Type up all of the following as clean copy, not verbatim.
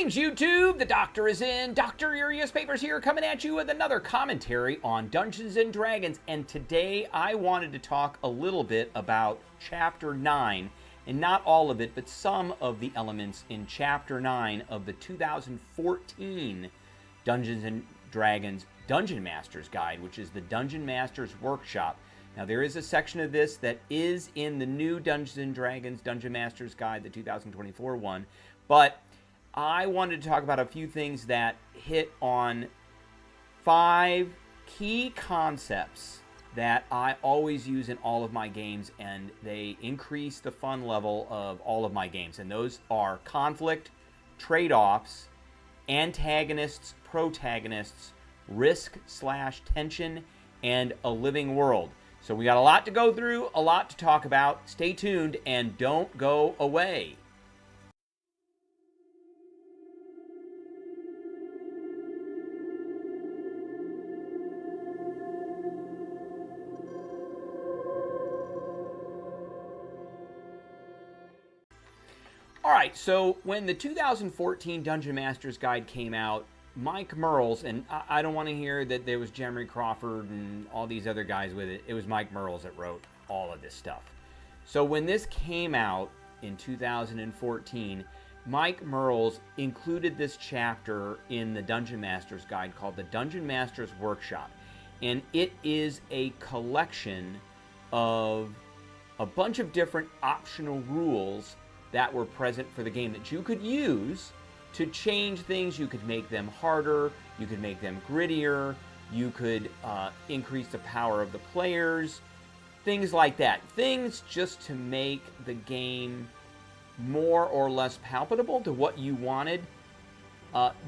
Greetings, YouTube! The Doctor is in. Dr. Urius Papers here, coming at you with another commentary on Dungeons & Dragons. And today I wanted to talk a little bit about Chapter 9, and not all of it, but some of the elements in Chapter 9 of the 2014 Dungeons & Dragons Dungeon Master's Guide, which is the Dungeon Master's Workshop. Now, there is a section of this that is in the new Dungeons & Dragons Dungeon Master's Guide, the 2024 one, but I wanted to talk about a few things that hit on 5 key concepts that I always use in all of my games, and they increase the fun level of all of my games. And those are conflict, trade-offs, antagonists, protagonists, risk/tension, and a living world. So we got a lot to go through, a lot to talk about. Stay tuned and don't go away. Alright, so when the 2014 Dungeon Master's Guide came out, Mike Mearls, and I don't want to hear that there was Jeremy Crawford and all these other guys with it. It was Mike Mearls that wrote all of this stuff. So when this came out in 2014, Mike Mearls included this chapter in the Dungeon Master's Guide called the Dungeon Master's Workshop. And it is a collection of a bunch of different optional rules that were present for the game that you could use to change things. You could make them harder, you could make them grittier, you could increase the power of the players, things like that. Things just to make the game more or less palpable to what you wanted.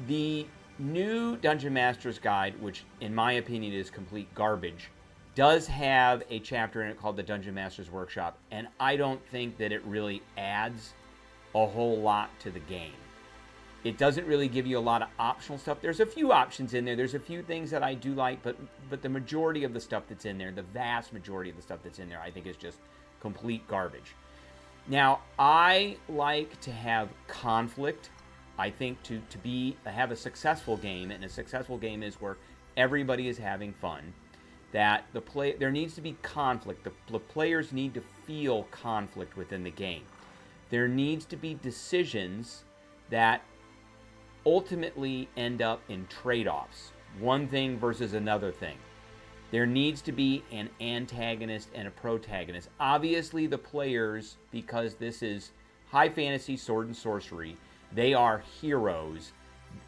The new Dungeon Master's Guide, which in my opinion is complete garbage, does have a chapter in it called the Dungeon Master's Workshop, and I don't think that it really adds a whole lot to the game. It doesn't really give you a lot of optional stuff. There's a few options in there. There's a few things that I do like, but the majority of the stuff that's in there, the vast majority of the stuff that's in there, I think is just complete garbage. Now, I like to have conflict. I think to have a successful game, and a successful game is where everybody is having fun, that there needs to be conflict. The players need to feel conflict within the game. There needs to be decisions that ultimately end up in trade-offs, one thing versus another thing. There needs to be an antagonist and a protagonist. Obviously, the players, because this is high fantasy sword and sorcery, they are heroes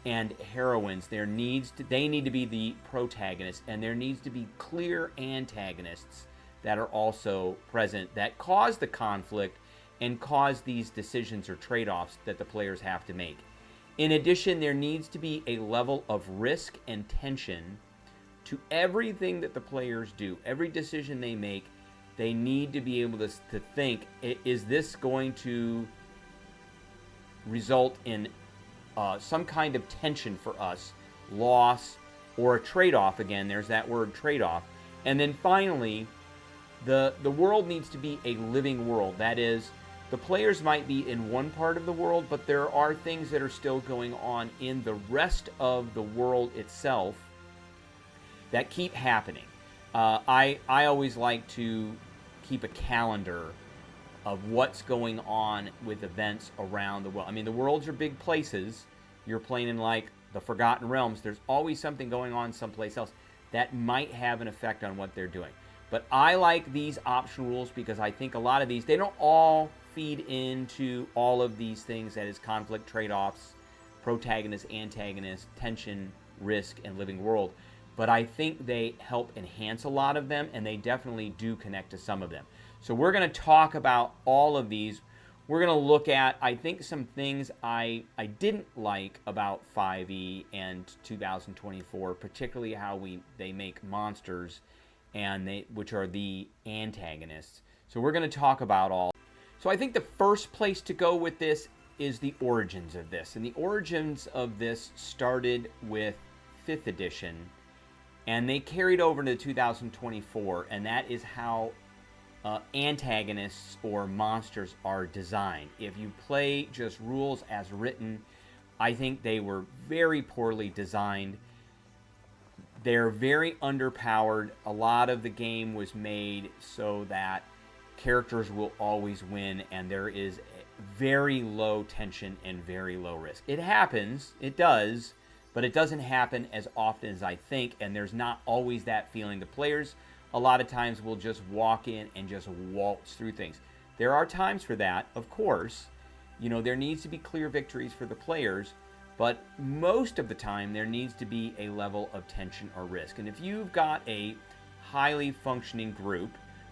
and heroines. They need to be the protagonists, and there needs to be clear antagonists that are also present that cause the conflict and cause these decisions or trade-offs that the players have to make. In addition, there needs to be a level of risk and tension to everything that the players do. Every decision they make, they need to be able to think, is this going to result in some kind of tension for us, loss, or a trade-off? Again, there's that word trade-off. And then finally, the world needs to be a living world. That is, the players might be in one part of the world, but there are things that are still going on in the rest of the world itself that keep happening. I always like to keep a calendar of what's going on with events around the world. I mean, the worlds are big places. You're playing in, like, the Forgotten Realms. There's always something going on someplace else that might have an effect on what they're doing. But I like these optional rules because I think a lot of these, they don't all feed into all of these things, that is conflict, trade-offs, protagonist, antagonist, tension, risk, and living world. But I think they help enhance a lot of them, and they definitely do connect to some of them. So we're going to talk about all of these. We're going to look at, I think, some things I didn't like about 5e and 2024, particularly how they make monsters, and which are the antagonists. So we're going to talk about all. So I think the first place to go with this is the origins of this. And the origins of this started with 5th edition, and they carried over to 2024, and that is how antagonists or monsters are designed. If you play just rules as written, I think they were very poorly designed. They're very underpowered. A lot of the game was made so that characters will always win, and there is very low tension and very low risk. It happens, it does, but it doesn't happen as often as I think, and there's not always that feeling. The players a lot of times will just walk in and just waltz through things. There are times for that, of course. There needs to be clear victories for the players, but most of the time there needs to be a level of tension or risk. And if you've got a highly functioning group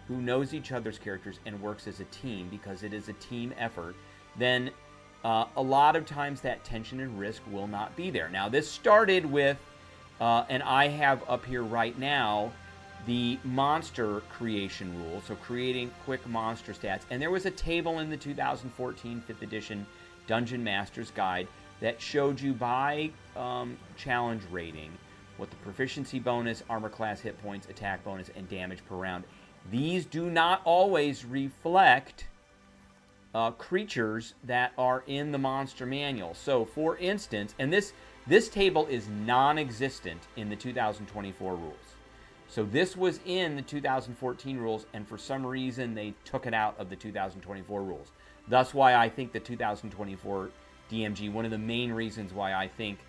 who knows each other's characters and works as a team, because it is a team effort, then a lot of times that tension and risk will not be there. Now, this started with, and I have up here right now, the monster creation rules, so creating quick monster stats. And there was a table in the 2014 5th edition Dungeon Master's Guide that showed you by challenge rating what the proficiency bonus, armor class, hit points, attack bonus, and damage per round. These do not always reflect creatures that are in the monster manual. So, for instance, and this table is non-existent in the 2024 rules. So this was in the 2014 rules, and for some reason they took it out of the 2024 rules. That's why I think the 2024 DMG, one of the main reasons why I think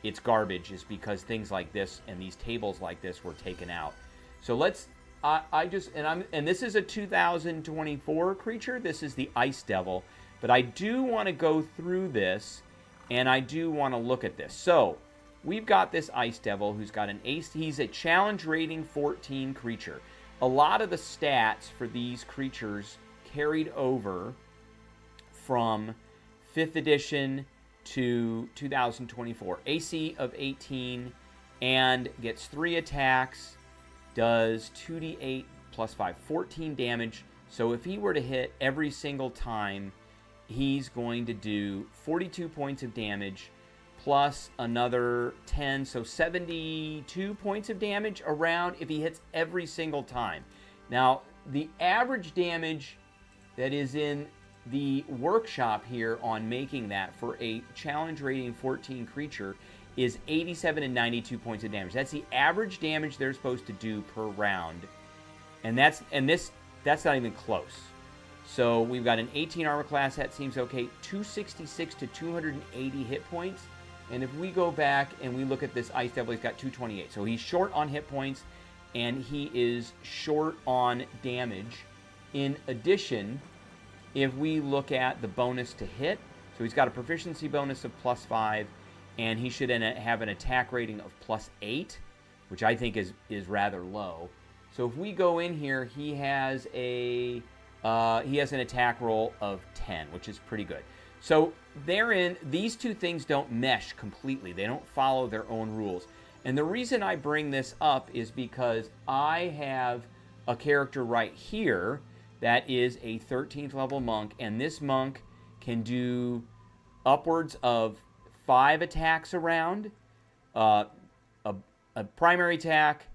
it's garbage, is because things like this and these tables like this were taken out. So let's, and this is a 2024 creature. This is the Ice Devil, but I do want to go through this, and I do want to look at this. So we've got this Ice Devil who's got an ace. He's a challenge rating 14 creature. A lot of the stats for these creatures carried over from 5th edition to 2024. AC of 18 and gets 3 attacks, does 2d8 plus 5, 14 damage. So if he were to hit every single time, he's going to do 42 points of damage, plus another 10, so 72 points of damage around if he hits every single time. Now, the average damage that is in the workshop here on making that for a challenge rating 14 creature is 87 and 92 points of damage. That's the average damage they're supposed to do per round. And that's not even close. So we've got an 18 armor class, that seems okay, 266 to 280 hit points. And if we go back and we look at this Ice Devil, he's got 228. So he's short on hit points, and he is short on damage. In addition, if we look at the bonus to hit, so he's got a proficiency bonus of plus 5, and he should have an attack rating of plus 8, which I think is rather low. So if we go in here, he has an attack roll of 10, which is pretty good. So therein, these two things don't mesh completely. They don't follow their own rules. And the reason I bring this up is because I have a character right here that is a 13th level monk, and this monk can do upwards of 5 attacks around, a primary attack,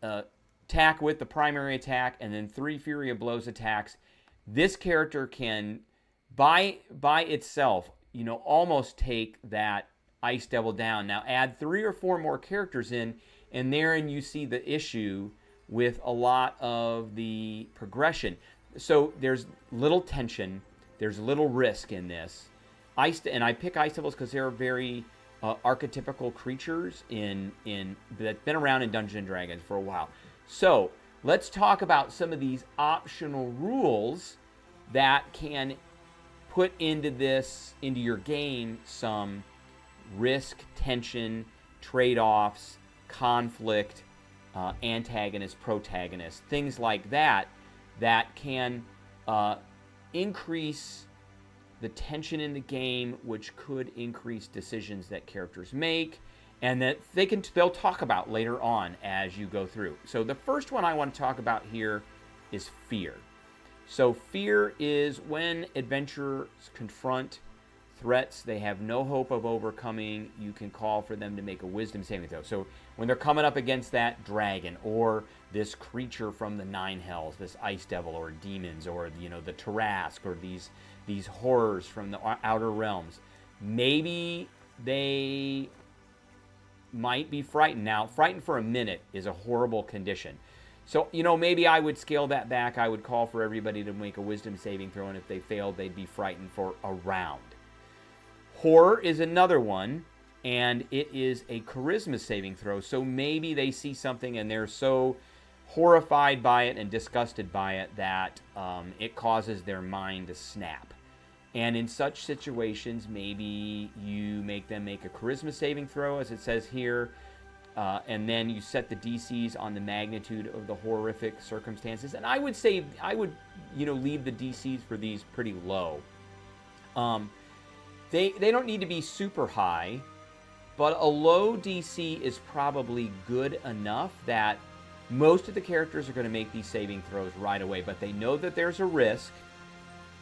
attack with the primary attack, and then 3 Fury of Blows attacks. This character can, by itself, almost take that Ice Devil down. Now add 3 or 4 more characters in, and therein you see the issue with a lot of the progression. So there's little tension, there's little risk in this. And I pick Ice Devils because they're very archetypical creatures that's been around in Dungeons & Dragons for a while. So let's talk about some of these optional rules that can put into your game some risk, tension, trade-offs, conflict, antagonist, protagonist, things like that can increase the tension in the game, which could increase decisions that characters make, and that they'll talk about later on as you go through. So the first one I want to talk about here is fear. So fear is when adventurers confront threats they have no hope of overcoming. You can call for them to make a wisdom saving throw. So when they're coming up against that dragon or this creature from the Nine Hells, this Ice Devil or demons or the Tarrasque or these horrors from the Outer Realms, maybe they might be frightened. Now, frightened for a minute is a horrible condition. So, maybe I would scale that back. I would call for everybody to make a wisdom saving throw, and if they failed, they'd be frightened for a round. Horror is another one, and it is a charisma saving throw. So maybe they see something and they're so horrified by it and disgusted by it that it causes their mind to snap. And in such situations, maybe you make them make a charisma saving throw, as it says here, and then you set the DCs on the magnitude of the horrific circumstances. And I would say, leave the DCs for these pretty low. They don't need to be super high, but a low DC is probably good enough that most of the characters are going to make these saving throws right away, but they know that there's a risk.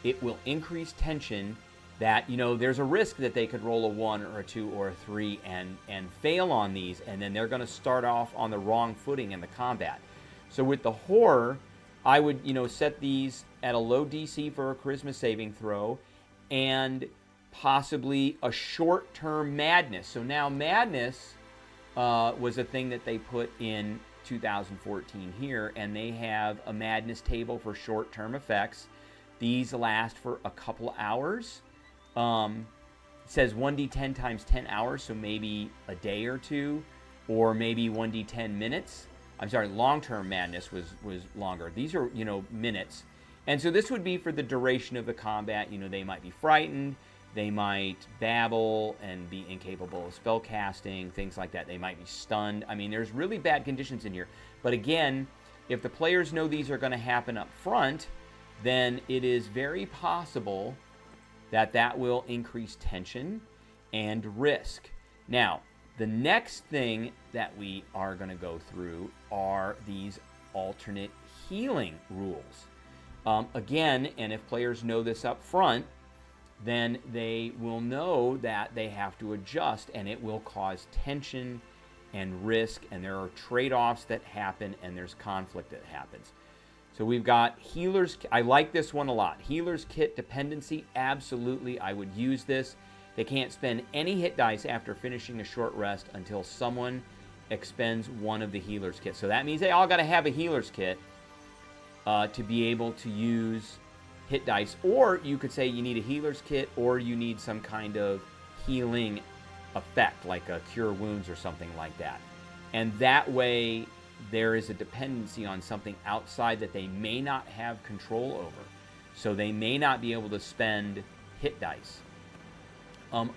It will increase tension that, there's a risk that they could roll a 1 or a 2 or a 3 and fail on these, and then they're going to start off on the wrong footing in the combat. So with the horror, I would, set these at a low DC for a charisma saving throw and possibly a short-term madness. So now madness was a thing that they put in 2014 here, and they have a madness table for short-term effects. These last for a couple hours. It says 1d10 times 10 hours, so maybe a day or two, or maybe 1d10 minutes. I'm sorry, long-term madness was longer. These are, minutes. And so this would be for the duration of the combat. They might be frightened, they might babble and be incapable of spell casting, things like that. They might be stunned. I mean, there's really bad conditions in here. But again, if the players know these are going to happen up front, then it is very possible that will increase tension and risk. Now, the next thing that we are going to go through are these alternate healing rules. Again, and if players know this up front, then they will know that they have to adjust, and it will cause tension and risk, and there are trade-offs that happen, and there's conflict that happens. So we've got Healer's, I like this one a lot. Healer's Kit Dependency, absolutely, I would use this. They can't spend any hit dice after finishing a short rest until someone expends one of the Healer's Kit. So that means they all got to have a Healer's Kit to be able to use hit dice. Or you could say you need a Healer's Kit, or you need some kind of healing effect, like a Cure Wounds or something like that. And that way, there is a dependency on something outside that they may not have control over. So they may not be able to spend hit dice.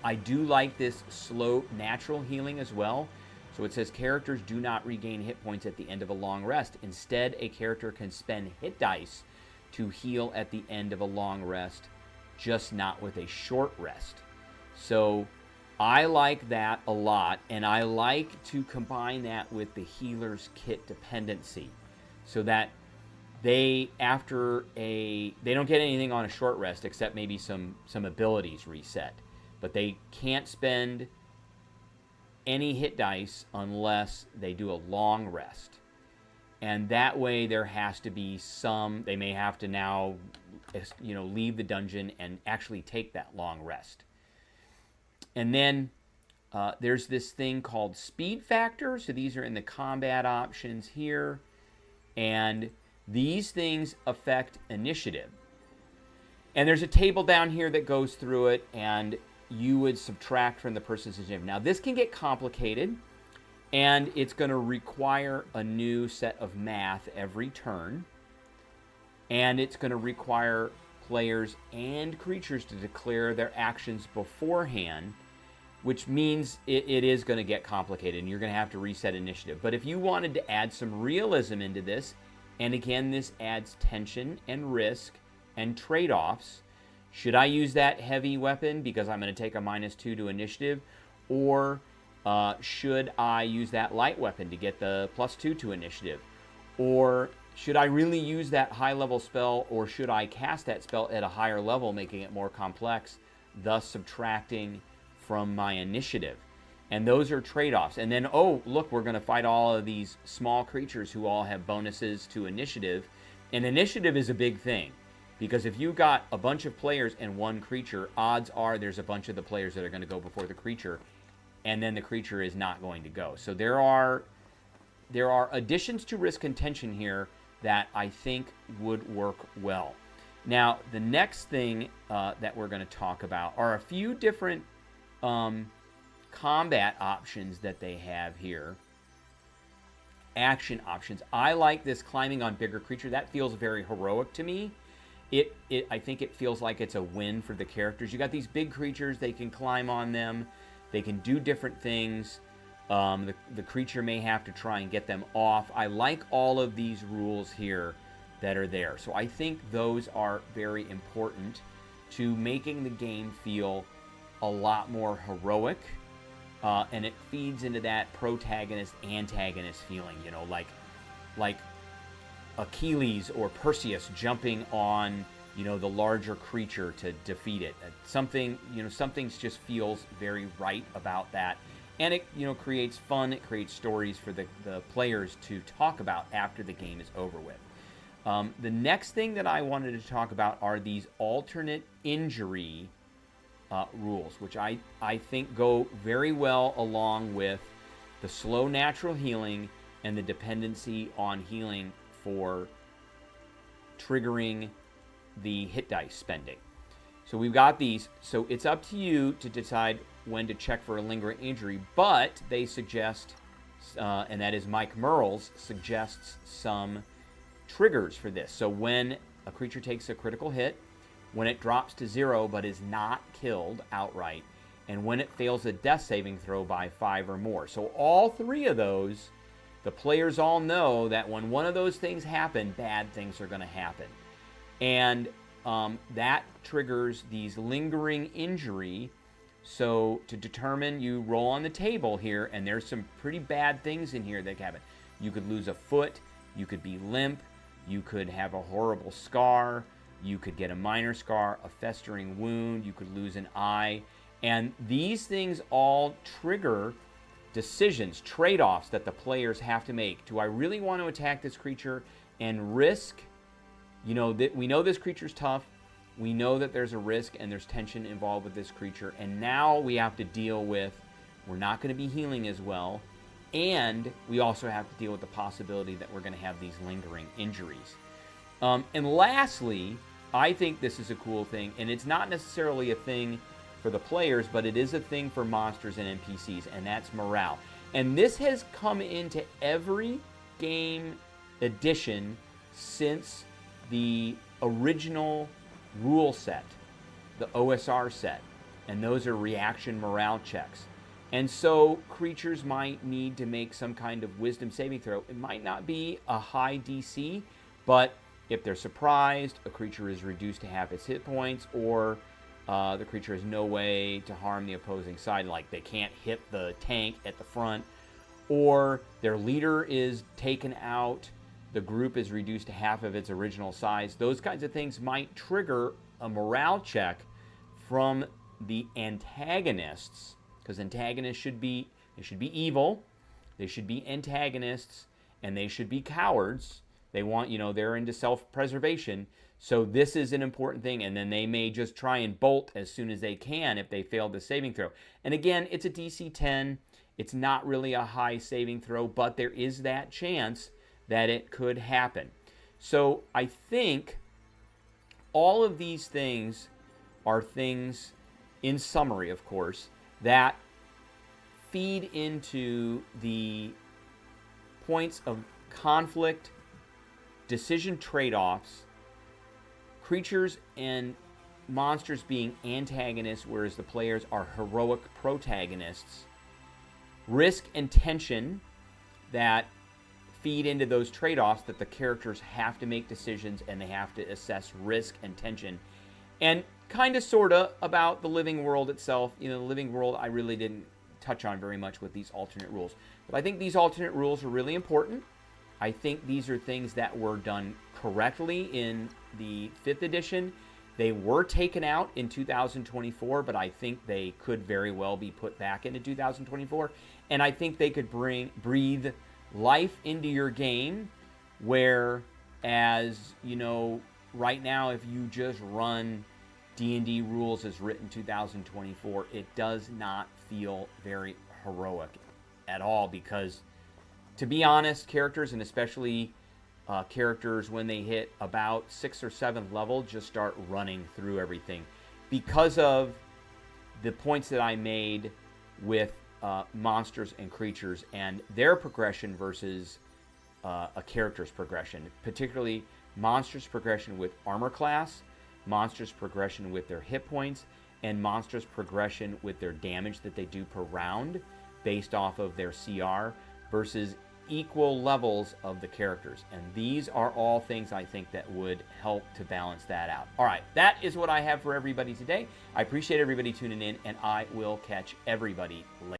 I do like this slow natural healing as well. So it says characters do not regain hit points at the end of a long rest. Instead, a character can spend hit dice to heal at the end of a long rest, just not with a short rest. So I like that a lot, and I like to combine that with the Healer's Kit Dependency, so that they don't get anything on a short rest except maybe some abilities reset, but they can't spend any hit dice unless they do a long rest. And that way there has to be they may have to now leave the dungeon and actually take that long rest. And then there's this thing called speed factor. So these are in the combat options here. And these things affect initiative. And there's a table down here that goes through it, and you would subtract from the person's initiative. Now, this can get complicated, and it's going to require a new set of math every turn. And it's going to require players and creatures to declare their actions beforehand, which means it is going to get complicated, and you're going to have to reset initiative. But if you wanted to add some realism into this, and again, this adds tension and risk and trade-offs. Should I use that heavy weapon because I'm going to take a -2 to initiative? Or should I use that light weapon to get the +2 to initiative? Or should I really use that high-level spell, or should I cast that spell at a higher level, making it more complex, thus subtracting from my initiative? And those are trade-offs. And then, oh, look, we're going to fight all of these small creatures who all have bonuses to initiative. And initiative is a big thing. Because if you got a bunch of players and one creature, odds are there's a bunch of the players that are going to go before the creature, and then the creature is not going to go. So there are additions to risk and tension here that I think would work well. Now, the next thing that we're going to talk about are a few different combat options that they have here. Action options. I like this climbing on bigger creature. That feels very heroic to me. I think it feels like it's a win for the characters. You got these big creatures, they can climb on them, they can do different things. The creature may have to try and get them off. I like all of these rules here that are there. So I think those are very important to making the game feel a lot more heroic. And it feeds into that protagonist-antagonist feeling, you know, like Achilles or Perseus jumping on, you know, the larger creature to defeat it. Something just feels very right about that. And it, you know, creates fun, it creates stories for the players to talk about after the game is over with. The next thing that I wanted to talk about are these alternate injury rules, which I think go very well along with the slow natural healing and the dependency on healing for triggering the hit dice spending. So we've got these. So it's up to you to decide when to check for a lingering injury, but they suggest, and that is Mike Merles suggests some triggers for this. So when a creature takes a critical hit, when it drops to 0 but is not killed outright, and when it fails a death saving throw by 5 or more. So all three of those, the players all know that when one of those things happen, bad things are going to happen. And that triggers these lingering injury. So to determine, you roll on the table here, and there's some pretty bad things in here that happen. You could lose a foot, you could be limp, you could have a horrible scar, you could get a minor scar, a festering wound, you could lose an eye. And these things all trigger decisions, trade-offs that the players have to make. Do I really want to attack this creature and risk, you know, that we know this creature's tough, we know that there's a risk and there's tension involved with this creature, and now we have to deal with, we're not going to be healing as well, and we also have to deal with the possibility that we're going to have these lingering injuries. And lastly, I think this is a cool thing, and it's not necessarily a thing for the players, but it is a thing for monsters and NPCs, and that's morale. And this has come into every game edition since the original rule set, the OSR set, and those are reaction morale checks. And so creatures might need to make some kind of wisdom saving throw. It might not be a high DC, but if they're surprised, a creature is reduced to half its hit points, or the creature has no way to harm the opposing side, like they can't hit the tank at the front, or their leader is taken out, the group is reduced to half of its original size. Those kinds of things might trigger a morale check from the antagonists, because antagonists should be evil, they should be antagonists, and they should be cowards. They want, you know, they're into self-preservation. So this is an important thing, and then they may just try and bolt as soon as they can if they failed the saving throw. And again, it's a DC 10. It's not really a high saving throw, but there is that chance that it could happen. So I think all of these things are things, in summary, of course, that feed into the points of conflict, decision trade-offs, creatures and monsters being antagonists, whereas the players are heroic protagonists, risk and tension that feed into those trade-offs that the characters have to make decisions and they have to assess risk and tension. And kind of, sort of, about the living world itself. You know, the living world I really didn't touch on very much with these alternate rules. But I think these alternate rules are really important. I think these are things that were done correctly in the 5th edition. They were taken out in 2024, but I think they could very well be put back into 2024. And I think they could breathe life into your game, whereas, you know, right now, if you just run D&D rules as written 2024, it does not feel very heroic at all, because, to be honest, characters, and especially characters when they hit about 6th or 7th level, just start running through everything because of the points that I made with monsters and creatures and their progression versus a character's progression, particularly monsters' progression with armor class, monsters' progression with their hit points, and monsters' progression with their damage that they do per round based off of their CR versus equal levels of the characters. And these are all things I think that would help to balance that out. All right, that is what I have for everybody today. I appreciate everybody tuning in, and I will catch everybody later.